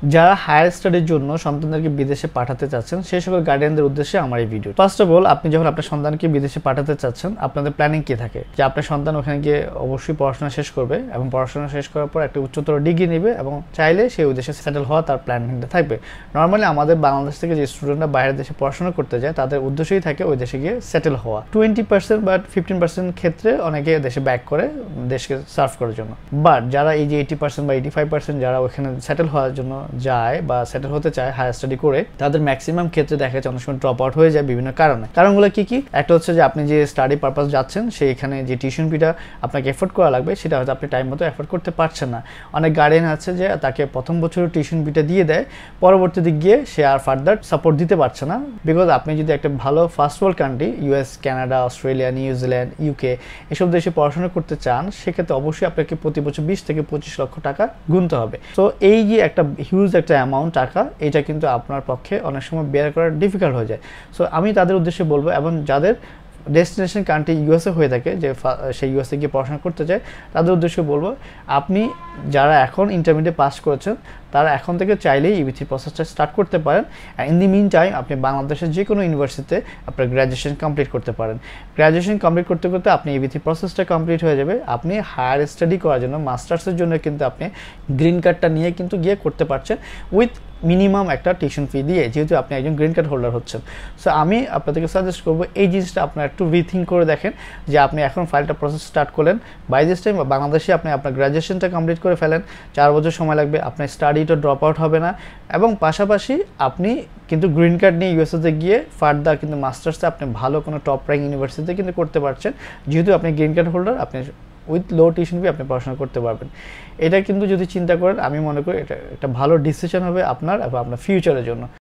যারা হায়ার স্টাডির জন্য সন্তানদেরকে বিদেশে পাঠাতে চাচ্ছেন সেই সকল গার্ডিয়ানদের উদ্দেশ্যে আমার এই ভিডিও। ফার্স্ট অফ অল, আপনি যখন আপনার সন্তানকে বিদেশে পাঠাতে চাচ্ছেন, আপনাদের প্ল্যানিং কি থাকে যে আপনার সন্তান ওখানে গিয়ে অবশ্যই পড়াশোনা শেষ করবে এবং পড়াশোনা শেষ করার পর একটা উচ্চতর ডিগ্রি নেবে এবং চাইলে সেই দেশে সেটেল হওয়া তার প্ল্যানিংটা থাকবে। নর্মালি আমাদের বাংলাদেশ থেকে যে স্টুডেন্টরা বাইরের দেশে পড়াশোনা করতে যায় তাদের উদ্দেশ্যই থাকে ওই দেশে গিয়ে সেটেল হওয়া। 20% বা 15% ক্ষেত্রে অনেকে দেশে ব্যাক করে দেশকে সার্ভ করার জন্য। বাট যারা এই যে 80% বা 85% যারা ওখানে সেটেল হওয়ার জন্য যায় বা সেটেল হতে চায় হায়ার স্টাডি করে, তাদের ম্যাক্সিমাম ক্ষেত্রে দেখা যাচ্ছে অনেক সময় ড্রপ আউট হয়ে যায় বিভিন্ন কারণে। কারণগুলো কি কি? একটা হচ্ছে যে আপনি যে স্টাডি পারপাস যাচ্ছেন সেইখানে যে টিউশন ফিটা আপনাকে এফোর্ড করা লাগবে সেটা হয়তো আপনি টাইম মতো এফোর্ড করতে পারছেন না। অনেক গার্ডিয়ান আছে যে তাকে প্রথম বছরের টিউশন ফিটা দিয়ে দেয়, পরবর্তীতে গিয়ে সে আর ফার্দার সাপোর্ট দিতে পারছে না। বিকজ আপনি যদি একটা ভালো first world country US, Canada, Australia, New Zealand, UK এসব দেশে পড়াশোনা করতে চান, সেক্ষেত্রে অবশ্যই আপনাকে প্রতি বছর 20 থেকে 25 লক্ষ টাকা গুনতে হবে। তো এই যে একটা হিউজ একটা অ্যামাউন্ট টাকা, এটা কিন্তু আপনার পক্ষে অনেক সময় বের করা ডিফিকাল্ট হয়ে যায়। সো আমি তাদের উদ্দেশ্যে বলবো, এবং যাদের ডেস্টিনেশন কান্ট্রি USA হয়ে থাকে, যে সেই USA গিয়ে পড়াশোনা করতে চায়, তাদের উদ্দেশ্যে বলবো আপনি যারা এখন ইন্টারমিডিয়েট পাস করেছেন তারা এখন থেকে চাইলেই EB3 প্রসেসটা স্টার্ট করতে পারেন। ইন দি মিন টাইম আপনি বাংলাদেশের যে কোনো ইউনিভার্সিটিতে আপনার গ্র্যাজুয়েশন কমপ্লিট করতে পারেন। গ্র্যাজুয়েশন কমপ্লিট করতে করতে আপনি EB3 প্রসেসটা কমপ্লিট হয়ে যাবে। আপনি হায়ার স্টাডি করার জন্য, মাস্টার্সের জন্য কিন্তু আপনি গ্রিন কার্ডটা নিয়ে কিন্তু গিয়ে করতে পারছেন উইথ মিনিমাম একটা টিউশন ফি দিয়ে, যেহেতু আপনি একজন গ্রিন কার্ড হোল্ডার হচ্ছেন। সো আমি আপনাদেরকে সাজেস্ট করবো এই জিনিসটা আপনার একটু রিথিঙ্ক করে দেখেন, যে আপনি এখন ফাইলটা প্রসেস স্টার্ট করলেন, বাই দিস টাইম বাংলাদেশে আপনি আপনার গ্র্যাজুয়েশনটা কমপ্লিট করে ফেলেন, 4 বছর সময় লাগবে, আপনার স্টাডিটা ড্রপ আউট হবে না, এবং পাশাপাশি আপনি কিন্তু গ্রিন কার্ড নিয়ে USAতে গিয়ে ফার্দার কিন্তু মাস্টার্সে আপনি ভালো কোনো টপ র্যাঙ্ক ইউনিভার্সিটিতে কিন্তু করতে পারছেন, যেহেতু আপনি গ্রিন কার্ড হোল্ডার, আপনি উইথ লো টিউশন ফি আপনি পড়াশোনা করতে পারবেন। এটা কিন্তু যদি চিন্তা করেন, আমি মনে করি এটা একটা ভালো ডিসিশন হবে আপনার এবং আপনার ফিউচারের জন্য।